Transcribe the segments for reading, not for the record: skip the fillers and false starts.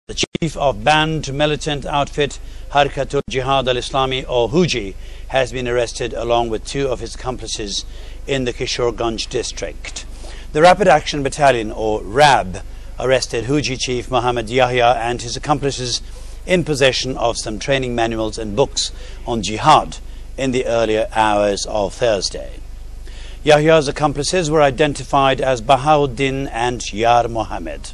The chief of banned militant outfit Harkatul Jihad al-Islami or Huji has been arrested along with two of his accomplices in the Kishorganj district. The Rapid Action Battalion or RAB arrested Huji chief Muhammad Yahya and his accomplices in possession of some training manuals and books on jihad in the earlier hours of Thursday. Yahya's accomplices were identified as Bahauddin and Yar Mohammed.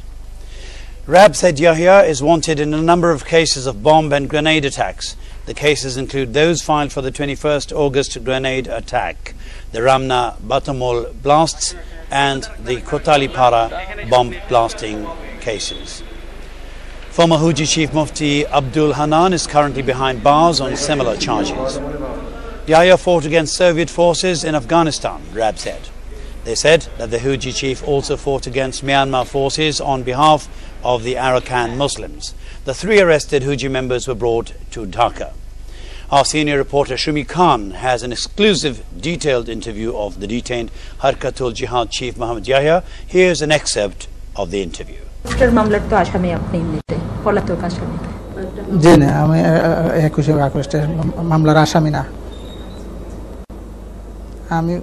RAB said Yahya is wanted in a number of cases of bomb and grenade attacks. The cases include those filed for the 21st August grenade attack, the Ramna Batamol blasts and the Kotalipara bomb blasting cases. Former Huji Chief Mufti Abdul Hanan is currently behind bars on similar charges. Yahya fought against Soviet forces in Afghanistan, RAB said. They said that the Huji chief also fought against Myanmar forces on behalf of the Arakan Muslims. The three arrested Huji members were brought to Dhaka. Our senior reporter Shumi Khan has an exclusive, detailed interview of the detained Harkatul Jihad chief Muhammad Yahya. Here's an excerpt of the interview. আমি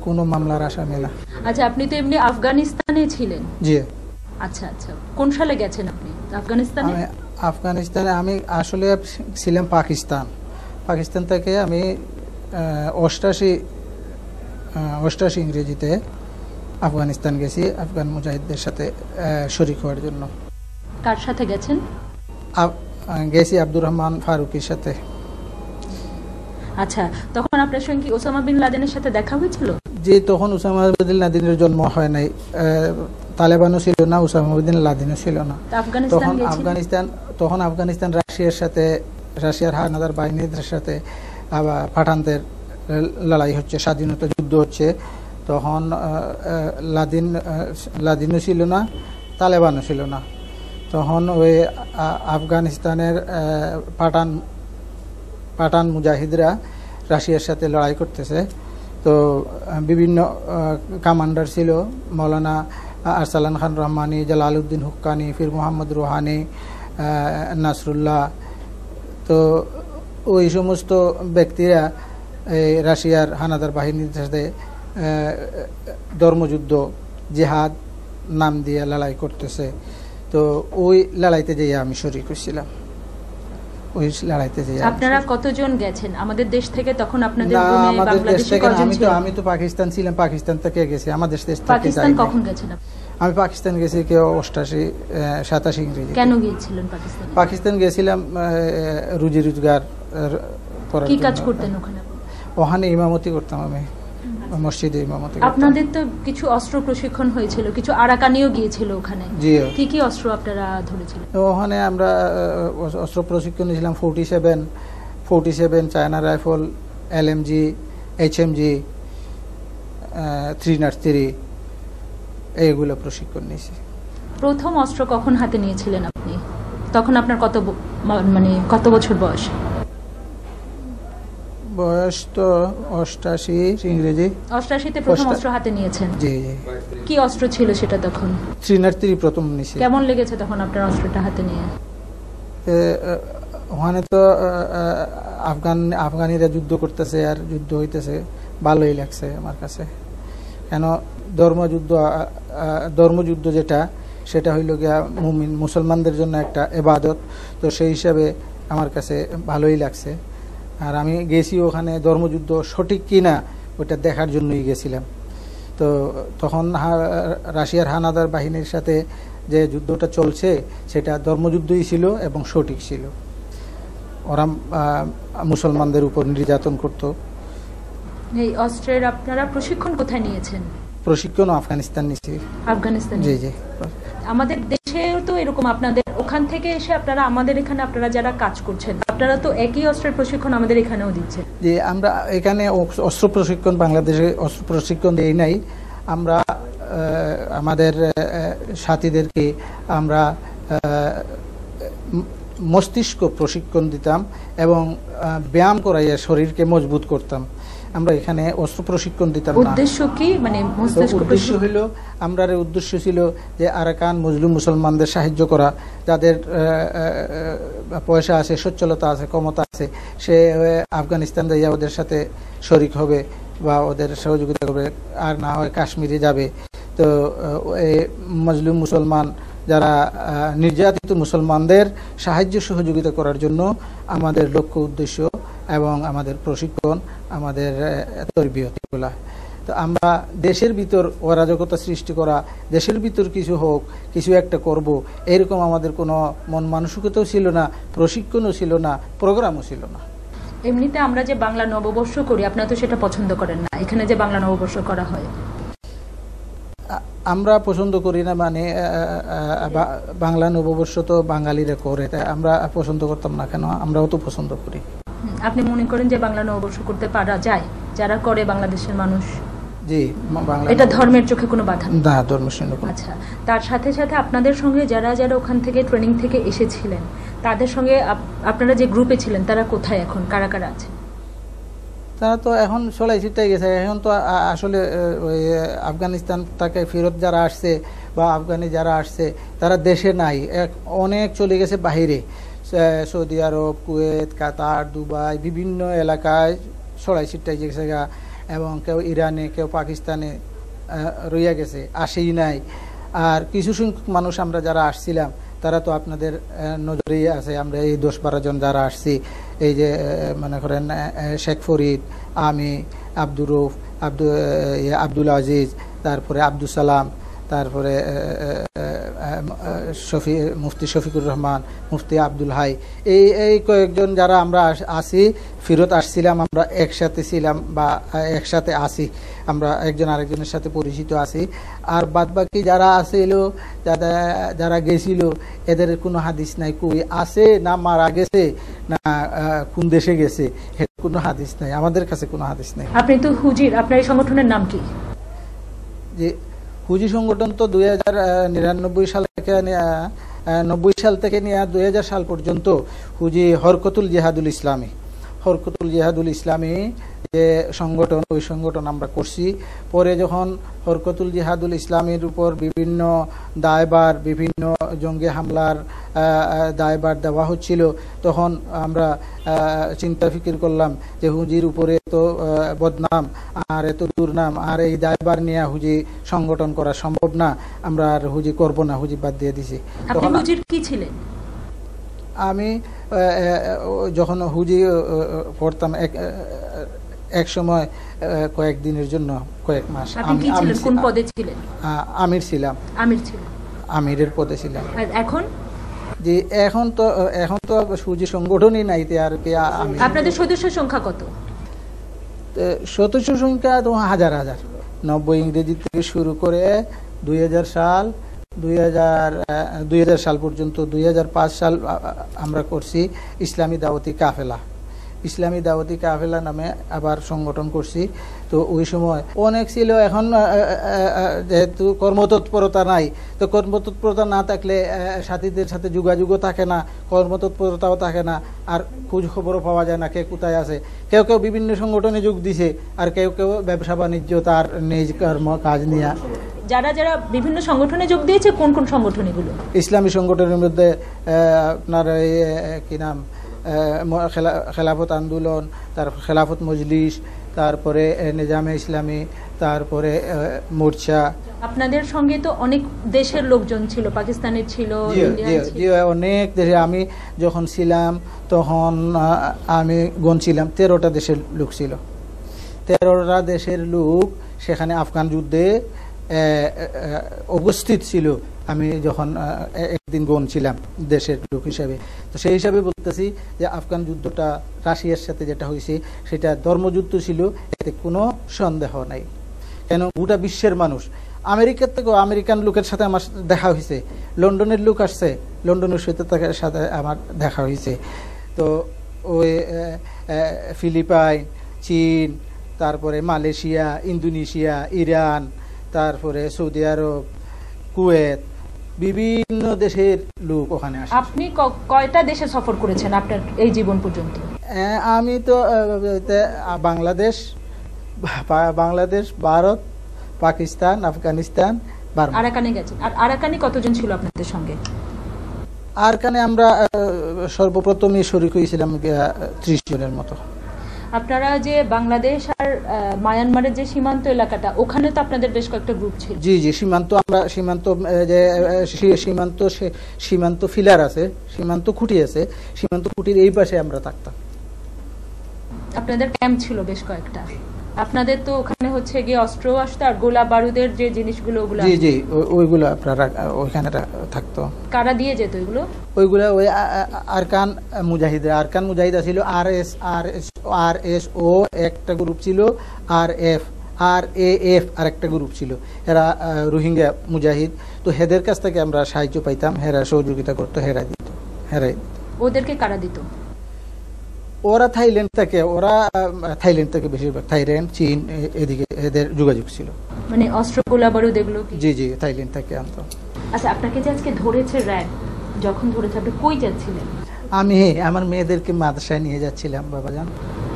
কোনো মামলার আসামি না। আচ্ছা, আপনি তো এমনি আফগানিস্তানে ছিলেন? জি। আচ্ছা আচ্ছা, কোন সালে গেছেন আপনি আফগানিস্তানে? আফগানিস্তানে আমি আসলে ছিলাম পাকিস্তান থেকে আমি 88 ইংরেজিতে আফগানিস্তান গেছি আফগান মুজাহিদদের সাথে শরীক হওয়ার জন্য। কার সাথে গেছেন? গেছি আব্দুর রহমান ফারুকের সাথে। আচ্ছা, তখন আপনার সঙ্গে ওসামা বিন লাদেনের সাথে দেখা হয়েছিল? জি, তখন ওসামা বিন লাদেনের জন্ম হয় নাই, তালেবানও ছিল না, ওসামা বিন লাদেনও ছিল না। তখন আফগানিস্তান রাশিয়ার হানাদার বাহিনীর সাথে আবার পাঠানদের লড়াই হচ্ছে, স্বাধীনতা যুদ্ধ হচ্ছে। তখন লাদেনও ছিল না, তালেবানও ছিল না। তখন ওই আফগানিস্তানের পাঠান মুজাহিদরা রাশিয়ার সাথে লড়াই করতেছে। তো বিভিন্ন কমান্ডার ছিল, মৌলানা আরসালান খান রহমানি, জালালউদ্দিন হুক্কানি, ফির মোহাম্মদ রুহানি, নাসরুল্লাহ। তো ওই সমস্ত ব্যক্তিরা রাশিয়ার হানাদার বাহিনীর সাথে ধর্মযুদ্ধ জিহাদ নাম দিয়ে লড়াই করতেছে। তো ওই লড়াইতে যেয়ে আমি শরীক হয়েছিলাম। আপনারা কতজন গেছেন আমাদের দেশ থেকে? তখন আপনাদের আমি তো পাকিস্তান ছিলাম, পাকিস্তান থেকে গেছি। আমাদের দেশ থেকে পাকিস্তান কখন গেছেন? আমি পাকিস্তান গেছি 87 ইংরেজি। কেন গিয়েছিলেন পাকিস্তান? পাকিস্তান গেছিলাম রুজি রোজগার। কি কাজ করতেন ওখানে? ওখানে ইমামতি করতাম, আমি মসজিদে ইমামতি। আপনাদের তো কিছু অস্ত্র প্রশিক্ষণ হয়েছিল, কিছু আরাকানিও গিয়েছিল ওখানে। জি। কি কি অস্ত্র আপনারা ধরেছিলেন ওখানে? আমরা অস্ত্র প্রশিক্ষণ নিয়েছিলাম 47 চায়না রাইফেল, LMG, HMG, 303 এইগুলো প্রশিক্ষণ নিয়েছি। প্রথম অস্ত্র কখন হাতে নিয়েছিলেন আপনি? তখন আপনার কত বছর বয়স? বয়স তো 88 ইংরেজি। 88-তে প্রথম অস্ত্র হাতে নিয়েছেন? জি জি। কি অস্ত্র ছিল সেটা তখন? 303 প্রথম নিয়েছি। কেমন লেগেছে তখন আপনার অস্ত্রটা হাতে নিয়ে? ওখানে তো আফগানিরা যুদ্ধ করতেছে আর যুদ্ধ হইতেছে, ভালোই লাগছে আমার কাছে। কেন ধর্মযুদ্ধ যেটা, সেটা হইল গিয়া মুমিন মুসলমানদের জন্য একটা ইবাদত। তো সেই হিসাবে আমার কাছে ভালোই লাগছে। আর আমি গেছি ওখানে ধর্মযুদ্ধ সঠিক কিনা ওটা দেখার জন্যই গেছিলাম। তো তখন রাশিয়ার হানাদার বাহিনীর সাথে যে যুদ্ধটা চলছে সেটা ধর্মযুদ্ধই ছিল এবং সঠিক ছিল। ওরা মুসলমানদের উপর নির্যাতন করত। এই অস্ত্রের আপনারা প্রশিক্ষণ কোথায় নিয়েছেন? প্রশিক্ষণ আফগানিস্তান নিয়েছি। আফগানিস্তান? জি জি। আমাদের দেশেও তো এরকম, আপনাদের ওখান থেকে এসে আপনারা আমাদের এখানে আপনারা যারা কাজ করছেন, আপনারা তো একই অস্ত্রের প্রশিক্ষণ আমাদের এখানেও দিচ্ছেন। যে আমরা এখানে অস্ত্র প্রশিক্ষণ, বাংলাদেশে অস্ত্র প্রশিক্ষণ দেই নাই। আমরা আমাদের সাথীদেরকে আমরা মস্তিষ্ক প্রশিক্ষণ দিতাম এবং ব্যায়াম করাইয়া শরীরকে মজবুত করতাম। আমরা এখানে অস্ত্র প্রশিক্ষণ দিতাম না। উদ্দেশ্য কি, মানে উদ্দেশ্য হইল, আমরা উদ্দেশ্য ছিল যে আরাকান মজলুম মুসলমানদের সাহায্য করা, যাদের পয়সা আছে, সচ্ছলতা আছে, ক্ষমতা আছে, সে আফগানিস্তান যাইয়া ওদের সাথে শরিক হবে বা ওদের সহযোগিতা করবে, আর না হয় কাশ্মীরে যাবে। তো এই মজলুম মুসলমান যারা নির্যাতিত মুসলমানদের সাহায্য সহযোগিতা করার জন্য আমাদের লক্ষ্য উদ্দেশ্য এবং আমাদের প্রশিক্ষণ, আমাদের তরবিয়ত এগুলা। তো আমরা দেশের ভিতর অরাজকতা সৃষ্টি করা, দেশের ভিতর কিছু হোক, কিছু একটা করব, এরকম আমাদের কোনো মন মানসিকতাও ছিল না, প্রশিক্ষণও ছিল না, প্রোগ্রামও ছিল না। এমনিতে আমরা যে বাংলা নববর্ষ করি, আপনারা তো সেটা পছন্দ করেন না, এখানে যে বাংলা নববর্ষ করা হয় আমরা পছন্দ করি না, মানে বাংলা নববর্ষ তো বাঙালিরা করে, তাই আমরা পছন্দ করতাম না কেন? আমরাও তো পছন্দ করি। আপনি মনে করেন যে বাংলা নববর্ষ করতে পারা যায়, যারা করে বাংলাদেশের মানুষ? জি, এটা ধর্মের চোখে কোনো বাধা না, ধর্মের সঙ্গে। আচ্ছা, তার সাথে সাথে আপনাদের সঙ্গে যারা যারা ওখান থেকে ট্রেনিং থেকে এসেছিলেন, তাদের সঙ্গে আপনারা যে গ্রুপে ছিলেন, তারা কোথায় এখন, কারা কারা আছে? তারা তো এখন চলাই ছিটাই গেছে। এখন তো আসলে ওই আফগানিস্তান থেকে ফেরত যারা আসছে বা আফগানি যারা আসছে, তারা দেশে নাই, অনেক চলে গেছে বাহিরে, সৌদি আরব, কুয়েত, কাতার, দুবাই, বিভিন্ন এলাকায় ছড়াই ছিটাই গেছে গা, এবং কেউ ইরানে, কেউ পাকিস্তানে রইয়া গেছে, আসেই নাই। আর কিছু সংখ্যক মানুষ আমরা যারা আসছিলাম, তারা তো আপনাদের নজরেই আছে। আমরা এই 10-12 জন যারা আসছি, এই যে মনে করেন শেখ ফরিদ, আমি, আব্দুর রউফ, আব্দুল আজিজ, তারপরে আব্দুল সালাম, তারপরে মুফতি শফিকুর রহমান, মুফতি আব্দুল হাই, এই কয়েকজন যারা আমরা আসি, ফেরত আসছিলাম, আমরা একসাথে ছিলাম বা একসাথে আসি, আমরা একজন আরেকজনের সাথে পরিচিত আছি। আর বাদবাকি যারা আসিল, যারা গেছিল, এদের কোনো হাদিস নাই, কই আছে না মারা গেছে না কোন দেশে গেছে, কোনো হাদিস নাই, আমাদের কাছে কোনো হাদিস নাই। আপনি তো হুজির, আপনার এই সংগঠনের নাম কি? যে হুজি সংগঠন তো 2099 সাল থেকে 90 সাল থেকে নিয়ে 2000 সাল পর্যন্ত হুজি হরকতুল জিহাদুল ইসলামী, হরকতুল জিহাদুল ইসলামী যে সংগঠন, ওই সংগঠন আমরা করছি। পরে যখন হরকতুল জিহাদুল ইসলামীর উপর বিভিন্ন দায়ভার, বিভিন্ন জঙ্গি হামলার দায়ভার দেওয়া হচ্ছিল, তখন আমরা চিন্তা ফিকির করলাম যে হুজির উপরে তো বদনাম আর এত দুর্নাম, আর এই দায়ভার নিয়ে হুজি সংগঠন করা সম্ভব না, আমরা আর হুজি করব না, হুজি বাদ দিয়ে দিছি। আপনি হুজির কি ছিলেন? আমি যখন হুজি পড়তাম এক সময় কয়েকদিনের জন্য, কয়েক মাস। কোন পদে ছিলেন? আমির ছিলাম। আমির ছিলেন, আমিরের পদে ছিলাম। এখন? জি, এখন তো হুজি সংগঠনই নাই। আর কি আপনাদের সদস্য সংখ্যা কত? সদস্য সংখ্যা তো হাজার হাজার। 90 ইংরেজি থেকে শুরু করে 2000 সাল পর্যন্ত, 2005 সাল আমরা করছি ইসলামী দাওয়াতি কাফেলা। ইসলামী দাওয়াতি কাফেলা নামে আবার সংগঠন করছি। তো ওই সময় অনেক ছিল। এখন যেহেতু কর্মতৎপরতা নাই, তো কর্মতৎপরতা না থাকলে সাথীদের সাথে যোগাযোগও থাকে না, কর্মতৎপরতাও থাকে না, আর খোঁজ খবরও পাওয়া যায় না কে কোথায় আছে। কেউ কেউ বিভিন্ন সংগঠনে যোগ দিছে, আর কেউ কেউ ব্যবসা বাণিজ্য, তার নিজ কর্ম কাজ নিয়ে। যারা যারা বিভিন্ন সংগঠনে যোগ দিয়েছে, কোন কোন সংগঠন এগুলো? ইসলামী সংগঠনের মধ্যে আপনার কি নাম, খেলাফত আন্দোলন, তারপর খেলাফত মজলিস, তারপরে নিজামে ইসলামী, তারপরে মোর্চা। আপনাদের সঙ্গে তো অনেক দেশের লোকজন ছিল, পাকিস্তানের ছিল, অনেক দেশে। আমি যখন ছিলাম তখন আমি গণছিলাম 13টা দেশের লোক ছিল। 13টা দেশের লোক সেখানে আফগান যুদ্ধে উপস্থিত ছিল। আমি যখন একদিন গণছিলাম দেশের লোক হিসাবে, তো সেই হিসাবে বলতেছি যে আফগান যুদ্ধটা রাশিয়ার সাথে যেটা হয়েছে, সেটা ধর্মযুদ্ধ ছিল, এতে কোনো সন্দেহ নাই। কেন, গোটা বিশ্বের মানুষ, আমেরিকার থেকেও আমেরিকান লোকের সাথে আমার দেখা হয়েছে, লন্ডনের লোক আসছে, লন্ডনের সাথে আমার দেখা হয়েছে। তো ওই ফিলিপাইন, চীন, তারপরে মালয়েশিয়া, ইন্দোনেশিয়া, ইরান, তারপরে সৌদি আরব, কুয়েত, বিভিন্ন দেশের লোক ওখানে আসে। আপনি কয়টা দেশে সফর করেছেন আপনার এই জীবন পর্যন্ত? আমি তো বাংলাদেশ, বাংলাদেশ, ভারত, পাকিস্তান, আফগানিস্তান, বার্মা। আরাকানে গেছেন। আর আরাকানে কতজন ছিল আপনাদের সঙ্গে? আরাকানে আমরা সর্বপ্রথমই শরিক হয়েছিলাম 30 জনের মতো। আপনারা যে বাংলাদেশ আর মায়ানমারের যে সীমান্ত এলাকাটা, ওখানে তো আপনাদের বেশ কয়েকটা গ্রুপ ছিল। জি জি, সীমান্ত আমরা যে সীমান্ত ফিলার আছে, সীমান্ত খুঁটি আছে, সীমান্ত খুঁটির এই পাশে আমরা থাকতাম। আপনাদের ক্যাম্প ছিল বেশ কয়েকটা। আপনাদের তো ওখানে হচ্ছে গিয়ে অস্ত্র আসতো আর গোলা বারুদের যে জিনিসগুলো ওগুলো। জি জি, ওইগুলো আপনারা ওইখানে থাকতো। কারা দিয়ে যেত ওইগুলো? ওইগুলো ওই আরকান মুজাহিদ ছিল, RSO একটা গ্রুপ ছিল, RAF আর একটা গ্রুপ ছিল, এরা রোহিঙ্গা মুজাহিদ। তো হেদের কাছ থেকে আমরা সাহায্য পাইতাম, হেরা সহযোগিতা করতো, হেরাই দিত। ওদেরকে কারা দিত? ওরা থাইল্যান্ড থেকে বেশিরভাগ, থাইল্যান্ড, চীন, এদিকে এদের যোগাযোগ ছিল। মানে অস্ত্র গোলা বারুদ এগুলো? জি জি, থাইল্যান্ড থেকে আনতো। আচ্ছা, আপনাকে যে আজকে ধরেছে র্যাব, যখন ধরেছে আপনি কই যাচ্ছিলেন? আমি আমার মেয়েদেরকে মাদ্রাসায় নিয়ে যাচ্ছিলাম বাবাজান।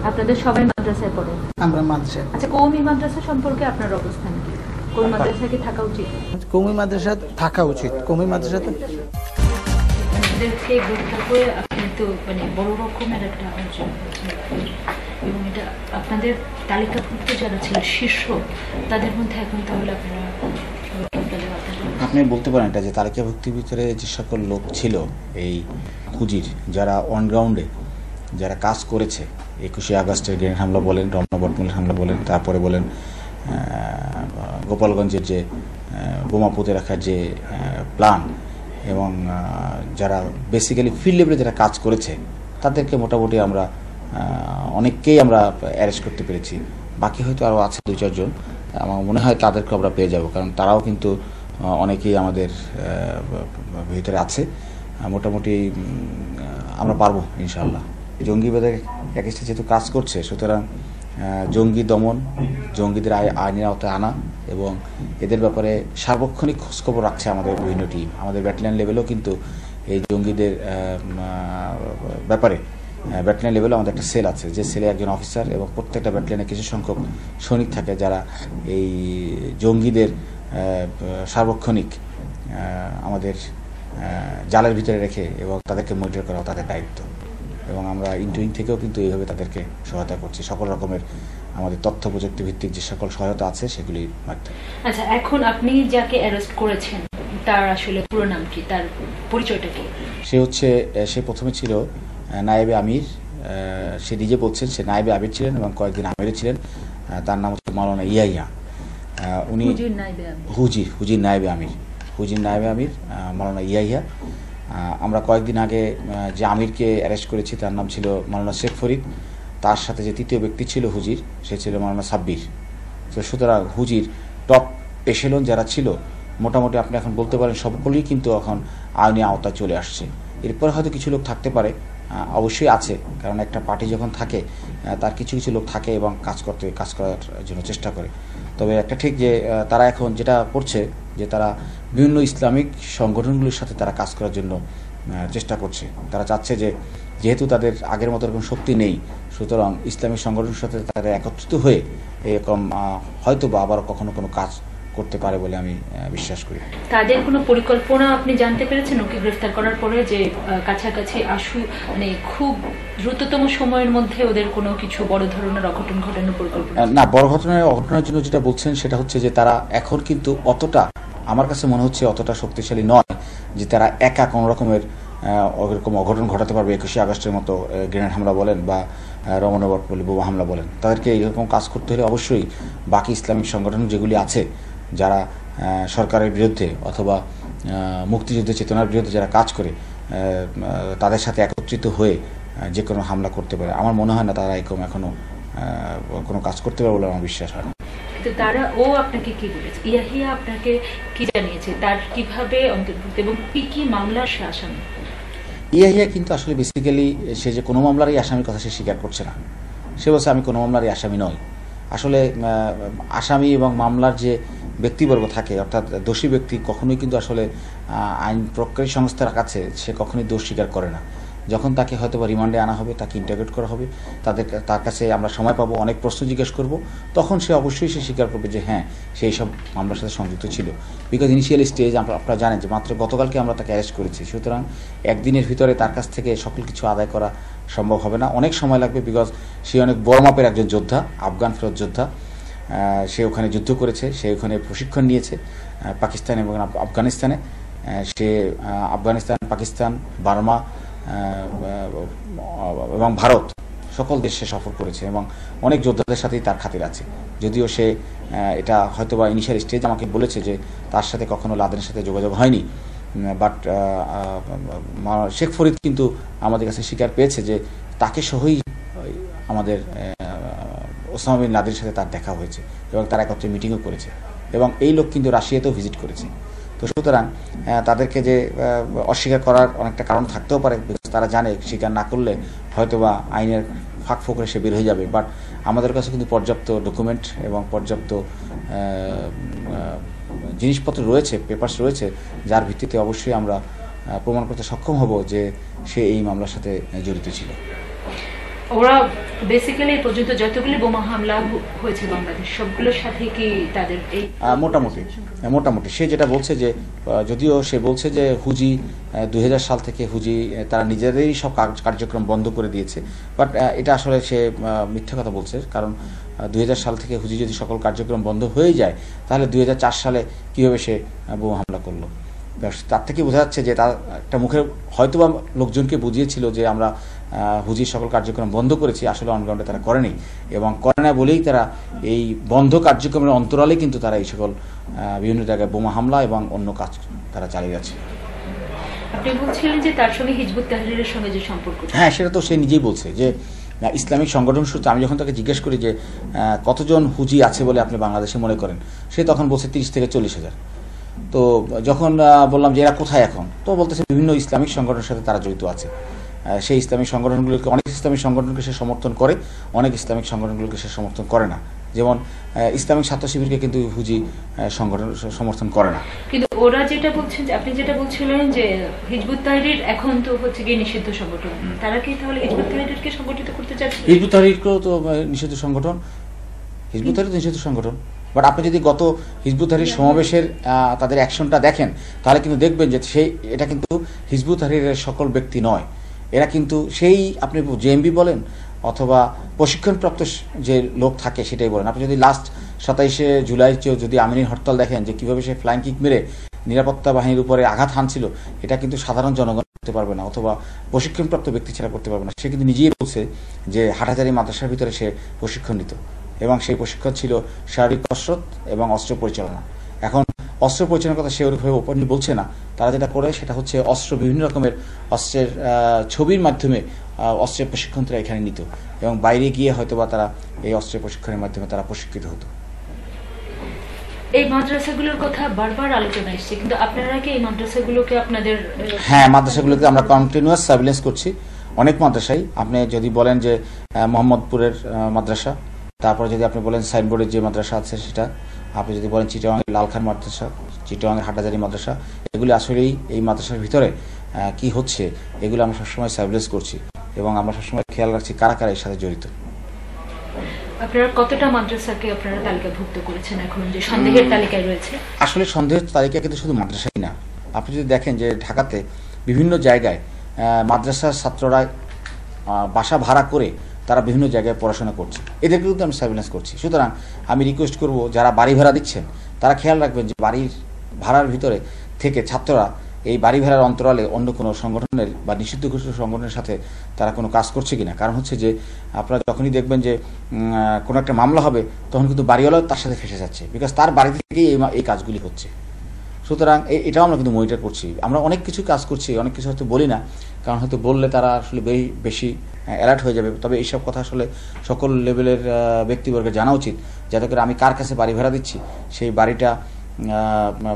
আপনাদের সবাই মাদ্রাসায় পড়ে? আমরা মাদ্রাসায়। আচ্ছা, কওমি মাদ্রাসা সম্পর্কে আপনার অবস্থান কি? কোন মাদ্রাসা কি থাকা উচিত? কওমি মাদ্রাসা থাকা উচিত। কওমি মাদ্রাসাতে এদেরকে গ্রেফতার করে আপনি তো মানে বড় রকমের একটা অর্জন করেছেন, এবং এটা আপনাদের তালিকাভুক্ত যারা ছিল শীর্ষ, তাদের মধ্যে এখন তাহলে আপনারা আপনি বলতে পারেন এটা যে তালিকাভুক্তির ভিতরে যে সকল লোক ছিল এই হুজির, যারা অনগ্রাউন্ডে যারা কাজ করেছে, 21শে আগস্টের গ্রেনেড হামলা বলেন, রমনা বটমূলের হামলা বলেন, তারপরে বলেন গোপালগঞ্জের যে বোমা পুঁতে রাখার যে প্ল্যান, এবং যারা বেসিক্যালি ফিল্ড লেভেলে যারা কাজ করেছে তাদেরকে মোটামুটি আমরা অনেককেই আমরা অ্যারেস্ট করতে পেরেছি। বাকি হয়তো আরও আছে 2-4 জন, আমার মনে হয় তাদেরকে আমরা পেয়ে যাব, কারণ তারাও কিন্তু অনেকেই আমাদের ভিতরে আছে। মোটামুটি আমরা পারবো ইনশাআল্লাহ। জঙ্গিবাদের প্যাকেজটা যেহেতু কাজ করছে, সুতরাং জঙ্গি দমন, জঙ্গিদের আইনের আওতায় আনা এবং এদের ব্যাপারে সার্বক্ষণিক খোঁজখবর রাখছে আমাদের বিভিন্ন টিম। আমাদের ব্যাটালিয়ন লেভেলেও কিন্তু এই জঙ্গিদের ব্যাপারে ব্যাটালিয়ন লেভেলে আমাদের একটা সেল আছে, যে সেলে একজন অফিসার এবং প্রত্যেকটা ব্যাটালিয়নে কিছু সংখ্যক সৈনিক থাকে, যারা এই জঙ্গিদের সার্বক্ষণিক আমাদের জালের ভিতরে রেখে এবং তাদেরকে মনিটর করা তাদের দায়িত্ব। এবং আমরা ইন্টুইং থেকেও কিন্তু এইভাবে তাদেরকে সহায়তা করছি, সকল রকমের আমাদের তথ্য প্রযুক্তি ভিত্তিক যে সকল সহায়তা আছে সেগুলির মাধ্যমে। আচ্ছা, এখন আপনি যাকে অ্যারেস্ট করেছেন তার আসলে পুরো নাম কি, তার পরিচয়টা কি? সে প্রথমে ছিল নায়েবে আমির। সে নিজে বলছেন সে নায়েবে আমির ছিলেন এবং কয়েকদিন আমিরে ছিলেন। তার নাম হচ্ছে মাওলানা ইয়াহিয়া। উনি হুজির নায়েবে আমির মাওলানা ইয়াহিয়া। আমরা কয়েকদিন আগে যে আমিরকে অ্যারেস্ট করেছি তার নাম ছিল মাওলানা শেখ ফরিদ। তার সাথে যে তৃতীয় ব্যক্তি ছিল হুজির, সে ছিল মাওলানা সাব্বির। তো সুতরাং হুজির টপ এশেলন যারা ছিল, মোটামুটি আপনি এখন বলতে পারেন সবগুলোই কিন্তু এখন আইনি আওতায় চলে আসছে। এরপর হয়তো কিছু লোক থাকতে পারে, অবশ্যই আছে, কারণ একটা পার্টি যখন থাকে তার কিছু কিছু লোক থাকে এবং কাজ করার জন্য চেষ্টা করে। তবে একটা ঠিক যে তারা এখন যেটা করছে যে তারা বিভিন্ন ইসলামিক সংগঠনগুলির সাথে তারা কাজ করার জন্য চেষ্টা করছে। তারা চাচ্ছে যে যেহেতু তাদের আগের মতো এরকম শক্তি নেই, সুতরাং ইসলামিক সংগঠনের সাথে তারা একত্রিত হয়ে এরকম হয়তো বা আবার কখনো কোনো কাজ করতে পারে বলে আমি বিশ্বাস করি। তাদের কোনো পরিকল্পনা আপনি জানতে পেরেছেন ওকে গ্রেফতার করার পরে, যে কাছাকাছি মানে খুব দ্রুততম সময়ের মধ্যে ওদের কোনো কিছু বড় ধরনের অঘটন ঘটানোর পরিকল্পনা? না, বড় ঘটনার জন্য যেটা বলছেন সেটা হচ্ছে যে তারা এখন কিন্তু অতটা, আমার কাছে মনে হচ্ছে অতটা শক্তিশালী নয় যে তারা একা কোনো রকমের ওরকম অঘটন ঘটাতে পারবে। 21শে আগস্টের মতো গ্রেনেড হামলা বলেন বা রমনা বটমূলে বোমা হামলা বলেন, তাদেরকে এরকম কাজ করতে হলে অবশ্যই বাকি ইসলামিক সংগঠন যেগুলি আছে, যারা সরকারের বিরুদ্ধে অথবা মুক্তিযুদ্ধের চেতনার বিরুদ্ধে যারা কাজ করে, তাদের সাথে একত্রিত হয়ে যে কোনো হামলা করতে পারে। আমার মনে হয় না তারা এখনো কোনো কাজ করতে পারে বলে আমার বিশ্বাস হয় না। ও আপনাকে কি বলেছে? ইয়াহিয়া আপনাকে কি জানিয়েছে? তার কিভাবে অন্তর্ভুক্ত এবং কি মামলার সে আসামি? ইয়াহিয়া কিন্তু আসলে বেসিক্যালি সে যে কোনো মামলারই আসামির কথা সে স্বীকার করছে না। সে বলছে আমি কোনো মামলারই আসামি নয়। আসলে আসামি এবং মামলার যে ব্যক্তিবর্গ থাকে, অর্থাৎ দোষী ব্যক্তি কখনোই কিন্তু আসলে আইন প্রক্রিয়া সংস্থার কাছে সে কখনোই দোষ স্বীকার করে না। যখন তাকে হয়তো বা রিমান্ডে আনা হবে, তাকে ইন্টারোগেট করা হবে, তার কাছে আমরা সময় পাবো, অনেক প্রশ্ন জিজ্ঞেস করব, তখন সে অবশ্যই সে স্বীকার করবে যে হ্যাঁ সে এইসব মামলার সাথে সংযুক্ত ছিল। বিকজ ইনিশিয়াল স্টেজ আপনারা জানেন যে মাত্র গতকালকে আমরা তাকে অ্যারেস্ট করেছি, সুতরাং একদিনের ভিতরে তার কাছ থেকে সকল কিছু আদায় করা সম্ভব হবে না, অনেক সময় লাগবে। বিকজ সে অনেক বড় মাপের একজন যোদ্ধা, আফগান ফেরত যোদ্ধা, সে ওখানে যুদ্ধ করেছে, সে ওখানে প্রশিক্ষণ নিয়েছে পাকিস্তান এবং আফগানিস্তানে। সে আফগানিস্তান, পাকিস্তান, বার্মা এবং ভারত সকল দেশে সফর করেছে এবং অনেক যোদ্ধাদের সাথেই তার খাতির আছে। যদিও সে এটা হয়তো বা ইনিশিয়াল স্টেজ আমাকে বলেছে যে তার সাথে কখনো লাদেনের সাথে যোগাযোগ হয়নি, বাট শেখ ফরিদ কিন্তু আমাদের কাছে স্বীকার পেয়েছে যে তাকে সহই আমাদের ওসামা বিন লাদেনের সাথে তার দেখা হয়েছে এবং তারা একত্রে মিটিংও করেছে এবং এই লোক কিন্তু রাশিয়াতেও ভিজিট করেছে। তো সুতরাং তাদেরকে যে অস্বীকার করার অনেকটা কারণ থাকতেও পারে, তারা জানে স্বীকার না করলে হয়তোবা আইনের ফাঁক ফোকরে সে বের হয়ে যাবে। বাট আমাদের কাছে কিন্তু পর্যাপ্ত ডকুমেন্ট এবং পর্যাপ্ত জিনিসপত্র রয়েছে, পেপারস রয়েছে, যার ভিত্তিতে অবশ্যই আমরা প্রমাণ করতে সক্ষম হব যে সে এই মামলার সাথে জড়িত ছিল। ওরা বেসিক্যালি পর্যন্ত যতগুলি বোমা হামলা হয়েছে বাংলাদেশ সবগুলোর সাথে কি তাদের এই মোটামুটি সে যেটা বলছে যে যদিও সে বলছে যে হুজি 2000 সাল থেকে হুজি তারা নিজেদেরই সব কার্যক্রম বন্ধ করে দিয়েছে, বাট এটা আসলে সে মিথ্যা কথা বলছে। কারণ 2000 সাল থেকে হুজি যদি সকল কার্যক্রম বন্ধ হয়ে যায় তাহলে 2004 সালে কীভাবে সে বোমা হামলা করলো। তার থেকে বোঝা যাচ্ছে যে তার একটা মুখে হয়তোবা লোকজনকে বুঝিয়েছিল যে আমরা হুজির সকল কার্যক্রম বন্ধ করেছি, আসলে অনগ্রাউন্ডে তারা করেনি এবং করে না বলেই তারা এই বন্ধ কার্যক্রমের অন্তরালে কিন্তু তারা এই সকল বিভিন্ন জায়গায় বোমা হামলা এবং অন্য কাজ তারা চালিয়ে যাচ্ছে। আপনি বলছিলেন যে তার সঙ্গে হিজবুত তাহরিরের সঙ্গে যে সম্পর্ক, হ্যাঁ সেটা তো সে নিজেই বলছে যে ইসলামিক সংগঠন সূত্রে। আমি যখন তাকে জিজ্ঞেস করি যে কতজন হুজি আছে বলে আপনি বাংলাদেশে মনে করেন, সে তখন বলছে 30 থেকে 40,000। তো যখন বললাম যে এরা কোথায় এখন, তো বলতেছে বিভিন্ন ইসলামিক সংগঠনের সাথে তারা জড়িত আছে। সেই ইসলামিক সংগঠনগুলোকে অনেক ইসলামিক সংগঠনকে সে সমর্থন করে, অনেক ইসলামিক সংগঠনগুলোকে সে সমর্থন করে না। যেমন ইসলামিক ছাত্র শিবিরকে কিন্তু হুজি সংগঠন সমর্থন করে না। কিন্তু ওরা যেটা বলছেন, আপনি যেটা বলছিলেন যে হিজবুত তাহরির এখন তো হচ্ছে গিয়ে নিষিদ্ধ সংগঠন, তারা কি তাহলে হিজবুত তাহরিরকে সংগঠিত করতে চাচ্ছে? হিজবুত তাহরিরকেও তো নিষিদ্ধ সংগঠন, হিজবুত তাহরির নিষিদ্ধ সংগঠন। বাট আপনি যদি গত হিজবুত তাহরির সমাবেশের তাদের অ্যাকশনটা দেখেন তাহলে কিন্তু দেখবেন যে এটা কিন্তু হিজবুত তাহরিরের সকল ব্যক্তি নয়, এরা কিন্তু সেই আপনি জেএমবি বলেন অথবা প্রশিক্ষণপ্রাপ্ত যে লোক থাকে সেটাই বলেন। আপনি যদি লাস্ট 27শে জুলাই যদি আমিনীর হরতাল দেখেন যে কীভাবে সে ফ্লাইং কিক মেরে নিরাপত্তা বাহিনীর উপরে আঘাত হানছিল, এটা কিন্তু সাধারণ জনগণ করতে পারবে না অথবা প্রশিক্ষণপ্রাপ্ত ব্যক্তি ছাড়া করতে পারবে না। সে কিন্তু নিজেই বলছে যে হাটহাজারী মাদ্রাসার ভিতরে সে প্রশিক্ষণ নিত এবং সেই প্রশিক্ষণ ছিল শারীরিক কসরত এবং অস্ত্র পরিচালনা। এখন অস্ত্র পরিচালনার কথা সে ওরকমভাবে ওপেনলি বলছে না, তারা যেটা করে সেটা হচ্ছে অস্ত্র, বিভিন্ন রকমের অস্ত্রের ছবির মাধ্যমে অস্ত্রের প্রশিক্ষণ তারা এখানে নিত এবং বাইরে গিয়ে হয়তোবা তারা এই অস্ত্রের প্রশিক্ষণের মাধ্যমে তারা প্রশিক্ষিত হতো। এই মাদ্রাসাগুলোর কথা বারবার আলোচনা এসেছে, কিন্তু আপনারা কি এই মাদ্রাসাগুলোকে আপনাদের? হ্যাঁ, মাদ্রাসাগুলোকে আমরা কন্টিনিউয়াস সার্ভিলেন্স করছি। অনেক মাদ্রাসাই, আপনি যদি বলেন যে মোহাম্মদপুরের মাদ্রাসা, তারপরে যদি আপনি বলেন সাইনবোর্ডের যে মাদ্রাসা আছে সেটা, আপনি যদি বলেন চিটাগাংয়ের লালখান মাদ্রাসা, চিটাগাংয়ের হাটহাজারী মাদ্রাসা, এগুলি আসলেই এই মাদ্রাসার ভিতরে কি হচ্ছে এগুলো আমরা সবসময় সার্ভিলেন্স করছি এবং আমরা সবসময় খেয়াল রাখছি কারা কারা এর সাথে জড়িত। আপনারা কতটা মাদ্রাসাকে আপনারা তালিকাভুক্ত করেছেন এখন যে সন্দেহের তালিকায় রয়েছে? আসলে সন্দেহের তালিকা কিন্তু শুধু মাদ্রাসাই না, আপনি যদি দেখেন যে ঢাকাতে বিভিন্ন জায়গায় মাদ্রাসার ছাত্ররা বাসা ভাড়া করে তারা বিভিন্ন জায়গায় পড়াশোনা করছে, এদেরকে কিন্তু আমি সার্ভিলেন্স করছি। সুতরাং আমি রিকোয়েস্ট করব যারা বাড়ি ভাড়া দিচ্ছেন তারা খেয়াল রাখবেন যে বাড়ির ভাড়ার ভিতরে থেকে ছাত্ররা এই বাড়ি ভাড়ার অন্তরালে অন্য কোনো সংগঠনের বা নিষিদ্ধ ঘোষিত সংগঠনের সাথে তারা কোনো কাজ করছে কিনা। কারণ হচ্ছে যে আপনারা যখনই দেখবেন যে কোনো একটা মামলা হবে তখন কিন্তু বাড়িওয়ালাও তার সাথে ফেসে যাচ্ছে, বিকজ তার বাড়ি থেকেই এই কাজগুলি হচ্ছে। সুতরাং এটাও আমরা কিন্তু মনিটর করছি। আমরা অনেক কিছু কাজ করছি, অনেক কিছু হয়তো বলি না, কারণ হয়তো বললে তারা আসলে বেশি অ্যালার্ট হয়ে যাবে। তবে এইসব কথা আসলে সকল লেভেলের ব্যক্তিবর্গের জানা উচিত, যাতে করে আমি কার কাছে বাড়ি ভাড়া দিচ্ছি, সেই বাড়িটা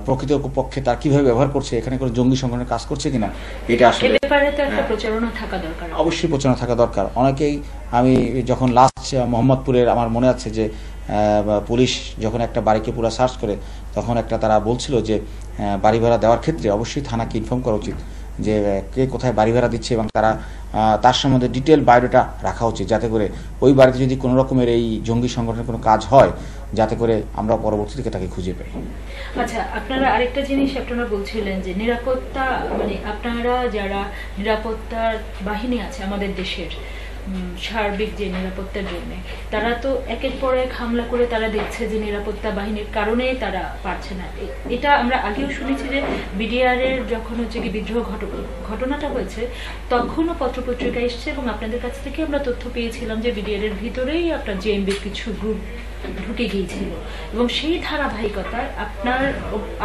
প্রকৃত পক্ষে তার কিভাবে ব্যবহার করছে, এখানে কোনো জঙ্গি সংগঠনের কাজ করছে কিনা, এটা আসলে প্রচারণা থাকা দরকার, অবশ্যই প্রচারণা থাকা দরকার। অনেকেই, আমি যখন লাস্ট মোহাম্মদপুরের আমার মনে আছে যে পুলিশ যখন একটা বাড়িকে পুরো সার্চ করে তখন একটা তারা বলছিল যে বাড়ি ভাড়া দেওয়ার ক্ষেত্রে অবশ্যই থানাকে ইনফর্ম করা উচিত যে কে কোথায় বাড়ি ভাড়া দিচ্ছে এবং তার সম্বন্ধে ডিটেল বায়োডাটা রাখা উচিত, যাতে করে ওই বাড়িতে যদি কোনো রকমের এই জঙ্গি সংগঠনের কোনো কাজ হয় যাতে করে আমরা পরবর্তী থেকে তাকে খুঁজে পাই। আচ্ছা, আপনারা আরেকটা জিনিস আপনারা বলছিলেন যে নিরাপত্তা, মানে আপনারা যারা নিরাপত্তার বাহিনী আছে আমাদের দেশের সার্বিক যে নিরাপত্তার জন্য, তারা তো একের পর এক হামলা করে তারা দেখছে যে নিরাপত্তা বাহিনীর কারণে তারা পারছে না। এটা আমরা আগেও শুনেছি যে বিডিআর এর যখন হচ্ছে কি বিদ্রোহ ঘটনাটা হয়েছে তখনও পত্রপত্রিকা এসছে এবং আপনাদের কাছ থেকে আমরা তথ্য পেয়েছিলাম যে বিডিআর এর ভিতরেই আপনার জেএমবির কিছু গ্রুপ ঢুকে গিয়েছিল এবং সেই ধারাবাহিকতায়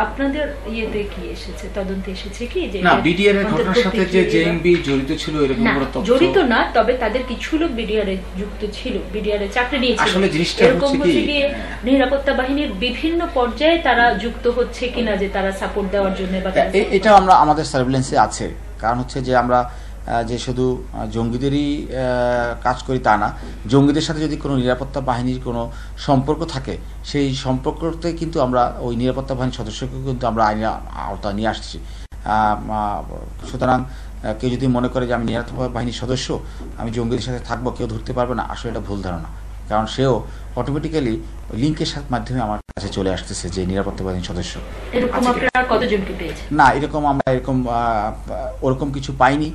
আপনাদের ইয়েতে কি এসেছে, তদন্তে এসেছে কি যে না বিডিআর এর ঘটনার সাথে যে জেএমবি জড়িত ছিল এরকম কোনো তথ্য জড়িত না, তবে তাদের কিছু লোক বিডিআর এ যুক্ত ছিল, বিডিআর এ চাকরি নিয়েছিল। আসলে জিনিসটা এরকম হচ্ছে কি নিরাপত্তা বাহিনীর বিভিন্ন পর্যায়ে তারা যুক্ত হচ্ছে কিনা যে তারা সাপোর্ট দেওয়ার জন্য, বা এটা আমরা আমাদের সার্ভিলেন্সে আছে। কারণ হচ্ছে যে আমরা যে শুধু জঙ্গিদেরই কাজ করি তা না, জঙ্গিদের সাথে যদি কোনো নিরাপত্তা বাহিনীর কোনো সম্পর্ক থাকে সেই সম্পর্কতে কিন্তু আমরা ওই নিরাপত্তা বাহিনীর সদস্যকে কিন্তু আমরা আইনের আওতায় নিয়ে আসছি। সুতরাং কেউ যদি মনে করে যে আমি নিরাপত্তা বাহিনীর সদস্য, আমি জঙ্গিদের সাথে থাকবো, কেউ ধরতে পারবে না, আসলে এটা ভুল ধারণা। কারণ সেও অটোমেটিক্যালি লিঙ্কের মাধ্যমে আমার কাছে চলে আসতেছে যে নিরাপত্তা বাহিনীর সদস্য। না, এরকম আমরা ওরকম কিছু পাইনি।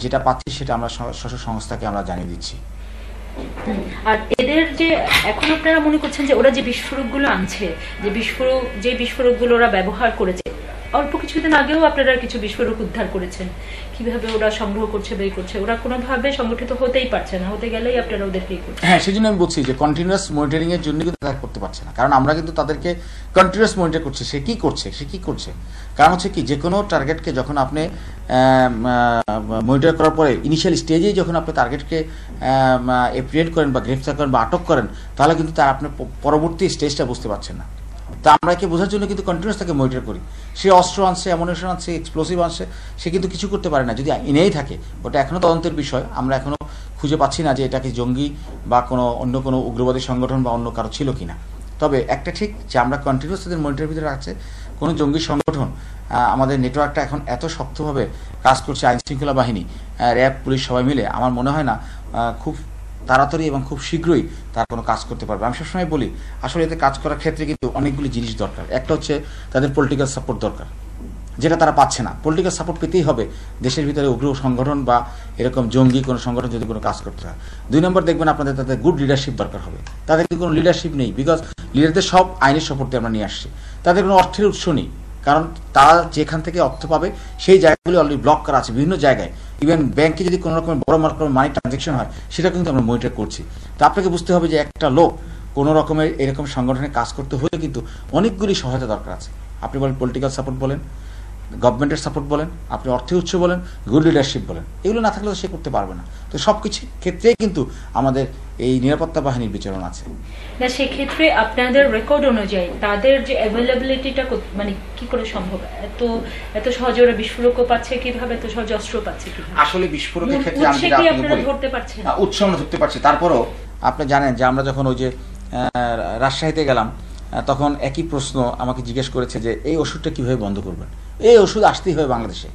যেটা পাচ্ছি সেটা আমরা স্ব সংস্থাকে আমরা জানিয়ে দিচ্ছি। আর এদের যে এখন আপনারা মনে করছেন যে ওরা যে বিস্ফোরকগুলো আনছে, যে বিস্ফোরকগুলো ওরা ব্যবহার করেছে, অল্প কিছুদিন আগেও আপনারা কিছু বিস্ফোরক উদ্ধার করেছেন, কিভাবে ওরা সংগ্রহ করছে, বের করছে, ওরা কোনোভাবে সংগঠিত হতেই পারছে না, হতে গেলেই আপনারা ওদেরকে করছেন। হ্যাঁ, সেই জন্য আমি বলছি যে কন্টিনিউয়াস মনিটরিং এর জন্য কিন্তু তারা করতে পারছে না, কারণ আমরা কিন্তু তাদেরকে কন্টিনিউয়াস মনিটর করছি সে কি করছে। কারণ হচ্ছে কি, যে কোনো টার্গেটকে যখন আপনি মনিটর করার পরে ইনিশিয়াল স্টেজেই যখন আপনি টার্গেটকে এপ্রিহেন্ড করেন বা গ্রেফতার করেন বা আটক করেন, তাহলে কিন্তু তার আপনি পরবর্তী স্টেজটা বুঝতে পারছেন না। তা আমরা একে বোঝার জন্য কিন্তু কন্টিনিউয়াস তাকে মনিটর করি। সে অস্ত্র আনছে, অ্যামুনিশন আনছে, এক্সপ্লোসিভ আনছে, সে কিন্তু কিছু করতে পারে না যদি এনেই থাকে। ওটা এখনও তদন্তের বিষয়, আমরা এখনও খুঁজে পাচ্ছি না যে এটা কি জঙ্গি বা অন্য কোনো উগ্রবাদী সংগঠন বা অন্য কারো ছিল কিনা। তবে একটা ঠিক যে আমরা কন্টিনিউয়াস তাদের মনিটরের ভিতরে আছে কোনো জঙ্গি সংগঠন। আমাদের নেটওয়ার্কটা এখন এত শক্তভাবে কাজ করছে, আইনশৃঙ্খলা বাহিনী, র্যাব, পুলিশ সবাই মিলে, আমার মনে হয় না খুব তাড়াতাড়ি এবং খুব শীঘ্রই তারা কোনো কাজ করতে পারবে। আমি সবসময় বলি আসলে এতে কাজ করার ক্ষেত্রে কিন্তু অনেকগুলি জিনিস দরকার। একটা হচ্ছে তাদের পলিটিক্যাল সাপোর্ট দরকার, যেটা তারা পাচ্ছে না। পলিটিক্যাল সাপোর্ট পেতেই হবে দেশের ভিতরে উগ্র সংগঠন বা এরকম জঙ্গি কোনো সংগঠন যদি কোনো কাজ করতে হয়। 2 নম্বর দেখবেন আপনাদের তাদের গুড লিডারশিপ দরকার হবে। তাদের কিন্তু কোনো লিডারশিপ নেই, বিকজ লিডারদের সব আইনের সাপোর্ট দিয়ে আমরা নিয়ে আসছি। তাদের কোনো অর্থের উৎস নেই, কারণ তারা যেখান থেকে অর্থ পাবে সেই জায়গাগুলি অলরেডি ব্লক করা আছে বিভিন্ন জায়গায়। ইভেন ব্যাংকে যদি কোনো রকমের বড় রকমের মানি ট্রানজেকশন হয় সেটা কিন্তু আমরা মনিটর করছি। তো আপনাকে বুঝতে হবে যে একটা লোক কোনো রকমের এরকম সংগঠনে কাজ করতে হলে কিন্তু অনেকগুলি সহায়তা দরকার আছে। আপনি বলেন পলিটিক্যাল সাপোর্ট বলেন, গভর্নমেন্টের সাপোর্ট বলেন, আপনি অর্থের উৎস বলেন, গুড লিডারশিপ বলেন, এগুলো না থাকলে তো সে করতে পারবে না। তো সব কিছু ক্ষেত্রেই কিন্তু আমাদের এই নিরাপত্তা বাহিনীর বিচরণ আছে। না, সেক্ষেত্রে আপনাদের রেকর্ড অনুযায়ী তাদের যে অ্যাভেলেবিলিটিটা মানে কি করে সম্ভব? এত সহজে ওরা বিস্ফোরকও পাচ্ছে কিভাবে, এত সহজে অস্ত্র পাচ্ছে কিভাবে? আসলে বিস্ফোরকের ক্ষেত্রে আপনারা ধরতে পারছেন না, উৎস আমরা ধরতে পারছি। তারপরও আপনি জানেন যে আমরা যখন ওই যে রাজশাহীতে গেলাম, তখন একই প্রশ্ন আমাকে জিজ্ঞেস করেছে যে এই ওষুধটা কিভাবে বন্ধ করবেন। এই ওষুধ আসতেই হবে বাংলাদেশে,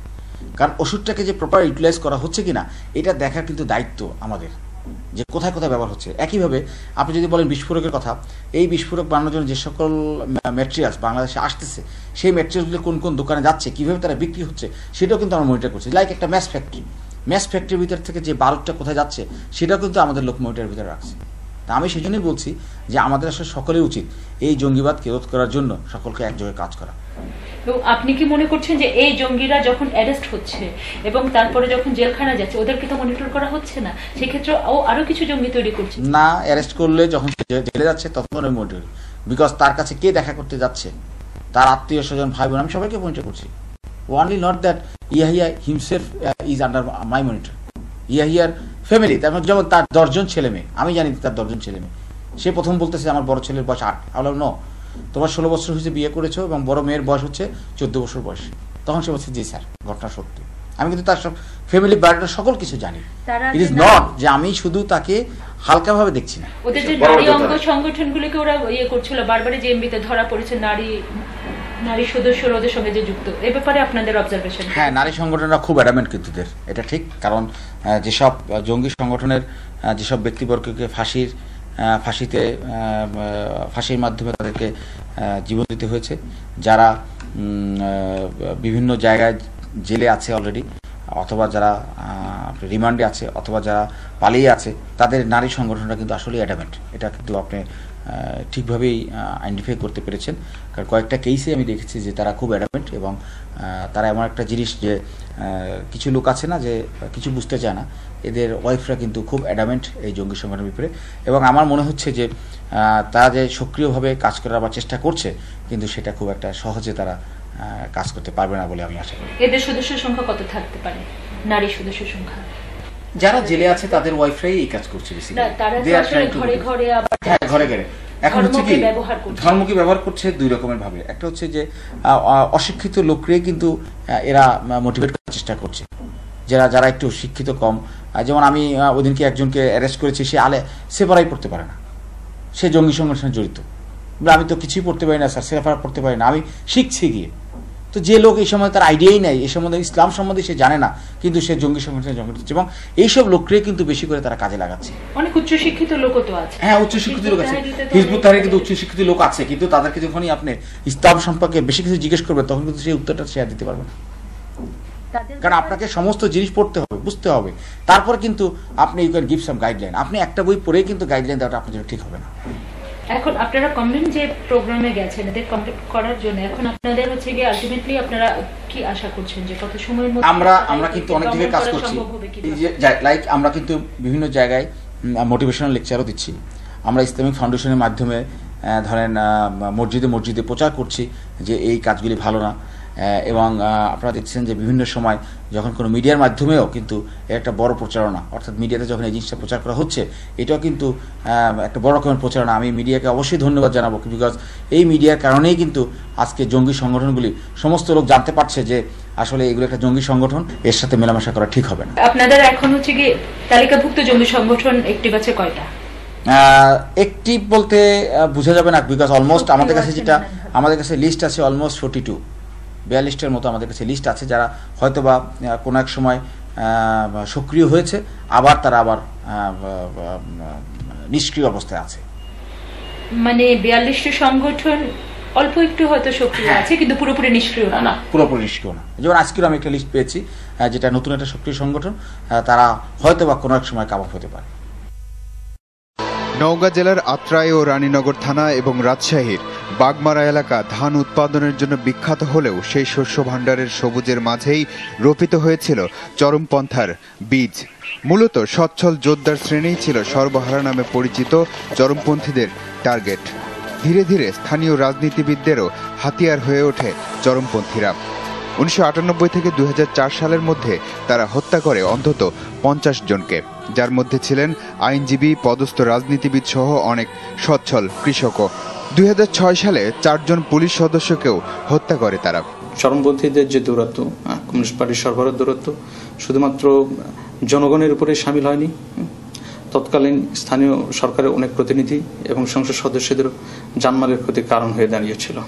কারণ ওষুধটাকে যে প্রপার ইউটিলাইজ করা হচ্ছে কিনা এটা দেখার কিন্তু দায়িত্ব আমাদের, যে কোথায় কোথায় ব্যবহার হচ্ছে। একইভাবে আপনি যদি বলেন বিস্ফোরকের কথা, এই বিস্ফোরক বানানোর জন্য যে সকল ম্যাটেরিয়ালস বাংলাদেশে আসতেছে সেই ম্যাটেরিয়ালসগুলো কোন কোন দোকানে যাচ্ছে, কিভাবে তারা বিক্রি হচ্ছে সেটাও কিন্তু আমরা মনিটর করছি। লাইক একটা ম্যাচ ফ্যাক্টরির ভিতর থেকে যে বারুদটা কোথায় যাচ্ছে সেটাও কিন্তু আমাদের লোক মনিটরের ভিতরে রাখছে। তা আমি সেই জন্যই বলছি যে আমাদের আসলে সকলেই উচিত এই জঙ্গিবাদকে রোধ করার জন্য সকলকে একযোগে কাজ করা। এবং আপনি কি মনে করছেন যে এই জঙ্গিরা যখন অ্যারেস্ট হচ্ছে এবং তারপরে যখন জেলখানা যাচ্ছে ওদেরকে তো মনিটর করা হচ্ছে না, সেক্ষেত্রে আরো কিছু জঙ্গি তৈরি করছে না? অ্যারেস্ট করলে যখন জেলে যাচ্ছে তখন আমি মনিটর, বিকজ তার কাছে কে দেখা করতে যাচ্ছে, তার আত্মীয় স্বজন, ভাই বোন, আমি সবাইকে মনিটর করছি। Only not that Yahya himself is under my monitor. ইয়াহিয়ার ফ্যামিলি, যেমন তার 10 জন ছেলে মেয়ে, আমি জানি তার 10 জন ছেলে মেয়ে। সে প্রথম বলতেছে আমার বড় ছেলের বয়স 8, আমি বললাম নো, তোমার 16 বছর হয়েছে বিয়ে করেছো এবং বড় মেয়ের বয়স হচ্ছে 14 বছর বয়স। তখন সে বলছে জি স্যার, ঘটনা সত্যি। আমি কিন্তু তার সব ফ্যামিলি বায়োডাটা সকল কিছু জানি। ইট ইজ নট যে আমি শুধু তাকে হালকাভাবে দেখছি না। ওদের যে নারী অঙ্গ সংগঠনগুলোকে ওরা ইয়ে করছিল, বারবারই জেএমবিতে ধরা পড়েছে নারী নারী সদস্যরা ওদের সঙ্গে যে যুক্ত, এ ব্যাপারে আপনাদের অবজারভেশন? হ্যাঁ, নারী সংগঠনরা খুব অ্যাডামেন্ট কিন্তু এটা ঠিক, কারণ যেসব জঙ্গি সংগঠনের যেসব ব্যক্তিবর্গকে ফাঁসির মাধ্যমে তাদেরকে জীবন দিতে হয়েছে, যারা বিভিন্ন জায়গায় জেলে আছে অলরেডি, অথবা যারা রিমান্ডে আছে, অথবা যারা পালিয়ে আছে, তাদের নারী সংগঠনরা কিন্তু আসলে অ্যাডামেন্ট। এটা কিন্তু আপনি ঠিকভাবেই আইডেন্টিফাই করতে পেরেছেন, কারণ কয়েকটা কেসে আমি দেখেছি যে তারা খুব অ্যাডামেন্ট, এবং তারা এমন একটা জিনিস যে কিছু লোক আছে না যে কিছু বুঝতে চায় না, এদের ওয়াইফরা কিন্তু খুব অ্যাডামেন্ট এই জঙ্গি সংগঠনের ব্যাপারে। এবং আমার মনে হচ্ছে যে তারা যে সক্রিয়ভাবে কাজ করার আবার চেষ্টা করছে, কিন্তু সেটা খুব একটা সহজে তারা কাজ করতে পারবে না বলে আমি আশা করি। এদের সদস্য সংখ্যা কত থাকতে পারে, নারী সদস্য সংখ্যা? যারা জেলে আছে তাদের ওয়াইফরাই এই কাজ করছে ঘরে ঘরে, ঘরে ঘরে। এখন হচ্ছে কি, ধর্মকে ব্যবহার করছে দুই রকমের ভাবে। একটা হচ্ছে যে অশিক্ষিত লোকরাই কিন্তু এরা মোটিভেট করার চেষ্টা করছে, যারা একটু শিক্ষিত কম। যেমন আমি ওইদিনকে একজনকে অ্যারেস্ট করেছি, সে পড়াই পড়তে পারে না, সে জঙ্গি সংগঠনে জড়িত। আমি তো কিছুই পড়তে পারি না স্যার, সেরাফার পড়তে পারি না, আমি শিখছি গিয়ে। তো যে লোক এই সময় তার আইডিয়াই নাই, এই সম্বন্ধে ইসলাম সম্বন্ধে সে জানে না, কিন্তু সে জঙ্গি সংগঠনে জঙ্গি হচ্ছে, এবং এইসব লোককে কিন্তু বেশি করে তারা কাজে লাগাচ্ছে। অনেক উচ্চশিক্ষিত লোকও তো আছে। হ্যাঁ, উচ্চশিক্ষিত লোক আছে, হিজবুত তাহরিরে কিন্তু উচ্চশিক্ষিত লোক আছে, কিন্তু তাদেরকে যখনই আপনি ইসলাম সম্পর্কে বেশি কিছু জিজ্ঞেস করবেন, তখন কিন্তু সেই উত্তরটা শেয়ার দিতে পারবে না, কারণ আপনাকে সমস্ত জিনিস পড়তে হবে, বুঝতে হবে, তারপর কিন্তু আপনি you can give some guideline. আপনি একটা বই পড়েই কিন্তু গাইডলাইন দেওয়াটা আপনার জন্য ঠিক হবে না। এখন আপনারা কমপ্লেন যে প্রোগ্রামে গেছেন এদের কমপ্লিট করার জন্য, এখন আপনাদের হচ্ছে গিয়ে আলটিমেটলি আপনারা কি আশা করছেন যে কত সময়ের মধ্যে? আমরা কিন্তু অনেক দিকে কাজ করছি, লাইক আমরা কিন্তু বিভিন্ন জায়গায় মোটিভেশনাল লেকচারও দিচ্ছি। আমরা ইসলামিক ফাউন্ডেশনের মাধ্যমে ধরেন মসজিদে প্রচার করছি যে এই কাজগুলি ভালো না, এবং আপনারা দেখছেন যে বিভিন্ন সময় যখন কোনো মিডিয়ার মাধ্যমেও কিন্তু একটা বড় প্রচারণা, অর্থাৎ মিডিয়াতে যখন এই জিনিসটা প্রচার করা হচ্ছে, এটাও কিন্তু একটা বড় রকমের প্রচারণা। আমি মিডিয়াকে অবশ্যই ধন্যবাদ জানাবো, বিকজ এই মিডিয়ার কারণেই কিন্তু আজকে জঙ্গি সংগঠনগুলি সমস্ত লোক জানতে পারছে যে আসলে এগুলো একটা জঙ্গি সংগঠন, এর সাথে মেলামেশা করা ঠিক হবে না। আপনাদের এখন হচ্ছে কি তালিকাভুক্ত জঙ্গি সংগঠন একটিভ আছে কয়টা? একটিভ বলতে বোঝা যাবে না, বিকজ অলমোস্ট আমাদের কাছে লিস্ট আছে অলমোস্ট 42-র মতো আমাদের কাছে লিস্ট আছে, যারা হয়তোবা কোনো এক সময় সক্রিয় হয়েছে, তারা আবার নিষ্ক্রিয় অবস্থায় আছে। মানে 42টি সংগঠন অল্প একটু হয়তো সক্রিয় আছে, কিন্তু পুরোপুরি নিষ্ক্রিয় না। পুরোপুরি নিষ্ক্রিয় না। যেমন আজকেও আমি একটা লিস্ট পেয়েছি, যেটা নতুন একটা সক্রিয় সংগঠন, তারা হয়তোবা কোনো এক সময় কাবাব হতে পারে। নওগাঁ জেলার আত্রাই ও রানীনগর থানা এবং রাজশাহীর বাগমারা এলাকা ধান উৎপাদনের জন্য বিখ্যাত হলেও সেই শস্য ভাণ্ডারের সবুজের মাঝেই রোপিত হয়েছিল চরমপন্থার বীজ। মূলত সচ্ছল যোদ্ধার শ্রেণীই ছিল সর্বহারা নামে পরিচিত চরমপন্থীদের টার্গেট। ধীরে ধীরে স্থানীয় রাজনীতিবিদদেরও হাতিয়ার হয়ে ওঠে চরমপন্থীরা। 1998 থেকে 2004 সালের মধ্যে তারা হত্যা করে অন্তত 50 জনকে, যার মধ্যে ছিলেন আইনজীবী, পদস্থ রাজনীতিবিদ সহ অনেক সচ্ছল কৃষকও। 2006 সালে 4 জন পুলিশ সদস্যকেও হত্যা করে তারা। চরমপন্থীদের যে দৌরাত্ম, কমিউনিস্ট পার্টির সরবরাহ দৌরাত্ম শুধুমাত্র জনগণের উপরে সামিল হয়নি, তৎকালীন স্থানীয় সরকারের অনেক প্রতিনিধি এবং সংসদ সদস্যদেরও জানমালের ক্ষতির কারণ হয়ে দাঁড়িয়েছিল।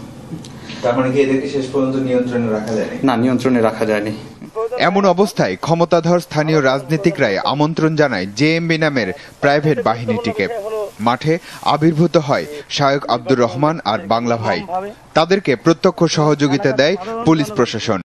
তার মানে কি এদেরকে শেষ পর্যন্ত নিয়ন্ত্রণে রাখা যায়নি? না, নিয়ন্ত্রণে রাখা যায়নি। এমন অবস্থায় ক্ষমতাধর স্থানীয় রাজনীতিকরাই আমন্ত্রণ জানায় জেএমবি নামের প্রাইভেট বাহিনীটিকে। মাঠে আবির্ভূত হয় শায়ক আব্দুর রহমান আর বাংলা ভাই। তাদেরকে প্রত্যক্ষ সহযোগিতা দেয় পুলিশ প্রশাসন।